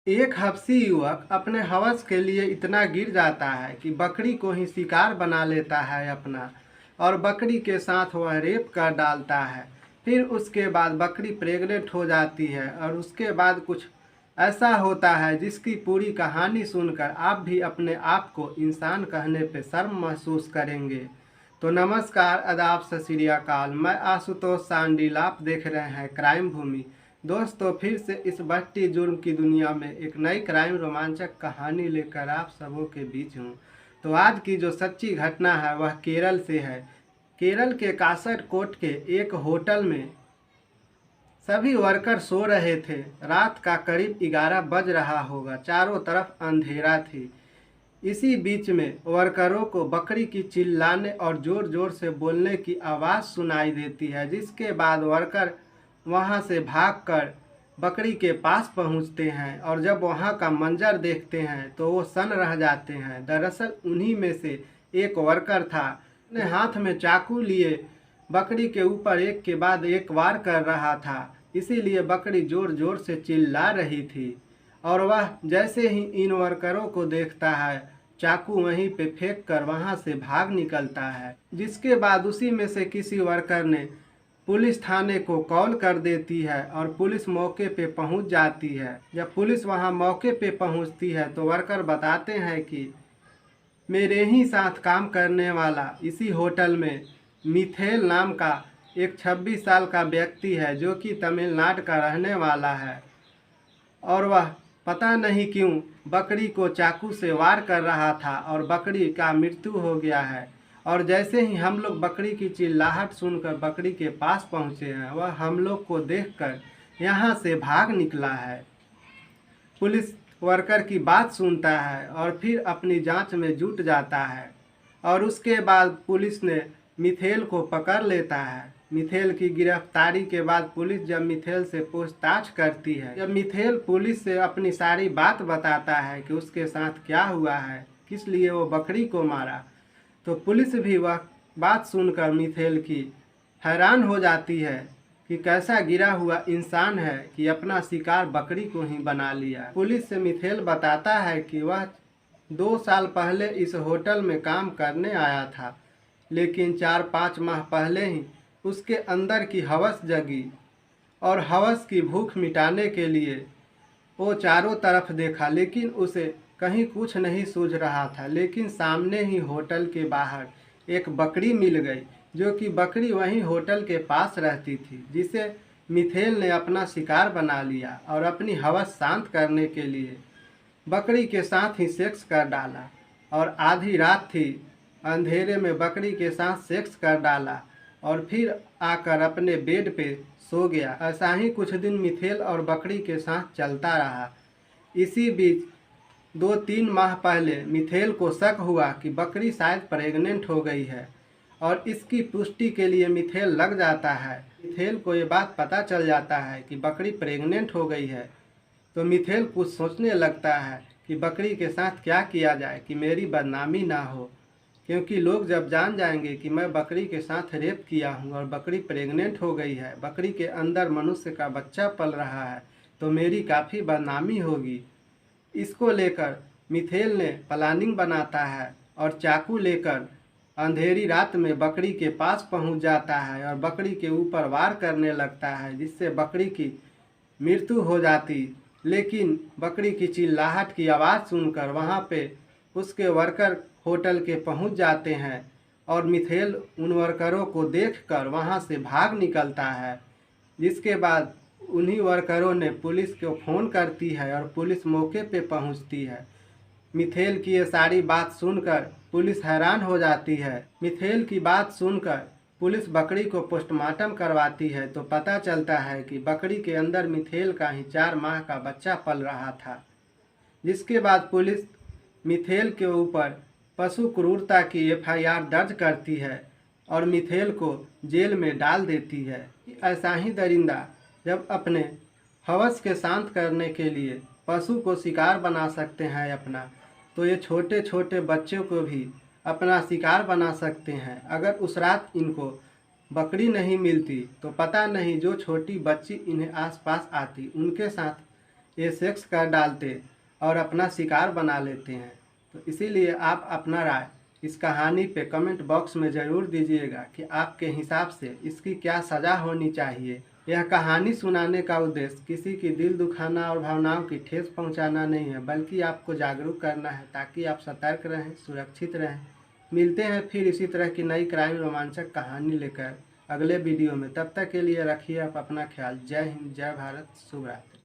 एक हबशी युवक अपने हवस के लिए इतना गिर जाता है कि बकरी को ही शिकार बना लेता है अपना, और बकरी के साथ वह रेप कर डालता है। फिर उसके बाद बकरी प्रेग्नेंट हो जाती है और उसके बाद कुछ ऐसा होता है जिसकी पूरी कहानी सुनकर आप भी अपने आप को इंसान कहने पे शर्म महसूस करेंगे। तो नमस्कार, आदाब, सत श्री अकाल। मैं आशुतोष सांडिल, आप देख रहे हैं क्राइम भूमि। दोस्तों, फिर से इस बढ़ती जुर्म की दुनिया में एक नई क्राइम रोमांचक कहानी लेकर आप सबों के बीच हूँ। तो आज की जो सच्ची घटना है वह केरल से है। केरल के कासरकोट के एक होटल में सभी वर्कर सो रहे थे। रात का करीब 11 बज रहा होगा, चारों तरफ अंधेरा थी। इसी बीच में वर्करों को बकरी की चिल्लाने और जोर जोर से बोलने की आवाज़ सुनाई देती है, जिसके बाद वर्कर वहां से भागकर बकरी के पास पहुंचते हैं और जब वहां का मंजर देखते हैं तो वो सन्न रह जाते हैं। दरअसल उन्हीं में से एक वर्कर था, अपने हाथ में चाकू लिए बकरी के ऊपर एक के बाद एक वार कर रहा था। इसीलिए बकरी जोर जोर से चिल्ला रही थी और वह जैसे ही इन वर्करों को देखता है, चाकू वहीं पे फेंक कर वहां से भाग निकलता है। जिसके बाद उसी में से किसी वर्कर ने पुलिस थाने को कॉल कर देती है और पुलिस मौके पे पहुंच जाती है। जब पुलिस वहां मौके पे पहुंचती है तो वर्कर बताते हैं कि मेरे ही साथ काम करने वाला इसी होटल में मिथेल नाम का एक 26 साल का व्यक्ति है, जो कि तमिलनाडु का रहने वाला है, और वह पता नहीं क्यों बकरी को चाकू से वार कर रहा था और बकरी का मृत्यु हो गया है। और जैसे ही हम लोग बकरी की चिल्लाहट सुनकर बकरी के पास पहुंचे हैं, वह हम लोग को देखकर यहाँ से भाग निकला है। पुलिस वर्कर की बात सुनता है और फिर अपनी जांच में जुट जाता है और उसके बाद पुलिस ने मिथेल को पकड़ लेता है। मिथेल की गिरफ्तारी के बाद पुलिस जब मिथेल से पूछताछ करती है, जब मिथेल पुलिस से अपनी सारी बात बताता है कि उसके साथ क्या हुआ है, किस लिए वो बकरी को मारा, तो पुलिस भी वह बात सुनकर मिथेल की हैरान हो जाती है कि कैसा गिरा हुआ इंसान है कि अपना शिकार बकरी को ही बना लिया। पुलिस से मिथेल बताता है कि वह 2 साल पहले इस होटल में काम करने आया था, लेकिन 4-5 माह पहले ही उसके अंदर की हवस जगी और हवस की भूख मिटाने के लिए वो चारों तरफ देखा, लेकिन उसे कहीं कुछ नहीं सूझ रहा था। लेकिन सामने ही होटल के बाहर एक बकरी मिल गई, जो कि बकरी वहीं होटल के पास रहती थी, जिसे मिथेल ने अपना शिकार बना लिया और अपनी हवस शांत करने के लिए बकरी के साथ ही सेक्स कर डाला। और आधी रात थी, अंधेरे में बकरी के साथ सेक्स कर डाला और फिर आकर अपने बेड पे सो गया। ऐसा ही कुछ दिन मिथेल और बकरी के साथ चलता रहा। इसी बीच 2-3 माह पहले मिथेल को शक हुआ कि बकरी शायद प्रेग्नेंट हो गई है और इसकी पुष्टि के लिए मिथेल लग जाता है। मिथेल को ये बात पता चल जाता है कि बकरी प्रेग्नेंट हो गई है, तो मिथेल कुछ सोचने लगता है कि बकरी के साथ क्या किया जाए कि मेरी बदनामी ना हो, क्योंकि लोग जब जान जाएंगे कि मैं बकरी के साथ रेप किया हूँ और बकरी प्रेग्नेंट हो गई है, बकरी के अंदर मनुष्य का बच्चा पल रहा है, तो मेरी काफ़ी बदनामी होगी। इसको लेकर मिथेल ने प्लानिंग बनाता है और चाकू लेकर अंधेरी रात में बकरी के पास पहुंच जाता है और बकरी के ऊपर वार करने लगता है, जिससे बकरी की मृत्यु हो जाती। लेकिन बकरी की चिल्लाहट की आवाज़ सुनकर वहां पे उसके वर्कर होटल के पहुंच जाते हैं और मिथेल उन वर्करों को देखकर वहां से भाग निकलता है। जिसके बाद उन्हीं वर्करों ने पुलिस को फ़ोन करती है और पुलिस मौके पे पहुंचती है। मिथेल की ये सारी बात सुनकर पुलिस हैरान हो जाती है। मिथेल की बात सुनकर पुलिस बकरी को पोस्टमार्टम करवाती है तो पता चलता है कि बकरी के अंदर मिथेल का ही 4 माह का बच्चा पल रहा था। जिसके बाद पुलिस मिथेल के ऊपर पशु क्रूरता की FIR दर्ज करती है और मिथेल को जेल में डाल देती है। ऐसा ही दरिंदा जब अपने हवस के शांत करने के लिए पशु को शिकार बना सकते हैं अपना, तो ये छोटे छोटे बच्चों को भी अपना शिकार बना सकते हैं। अगर उस रात इनको बकरी नहीं मिलती तो पता नहीं जो छोटी बच्ची इन्हें आसपास आती, उनके साथ ये सेक्स कर डालते और अपना शिकार बना लेते हैं। तो इसीलिए आप अपना राय इस कहानी पे कमेंट बॉक्स में ज़रूर दीजिएगा कि आपके हिसाब से इसकी क्या सज़ा होनी चाहिए। यह कहानी सुनाने का उद्देश्य किसी की दिल दुखाना और भावनाओं की ठेस पहुंचाना नहीं है, बल्कि आपको जागरूक करना है ताकि आप सतर्क रहें, सुरक्षित रहें। मिलते हैं फिर इसी तरह की नई क्राइम रोमांचक कहानी लेकर अगले वीडियो में। तब तक के लिए रखिए आप अपना ख्याल। जय हिंद, जय भारत, शुभ रात्रि।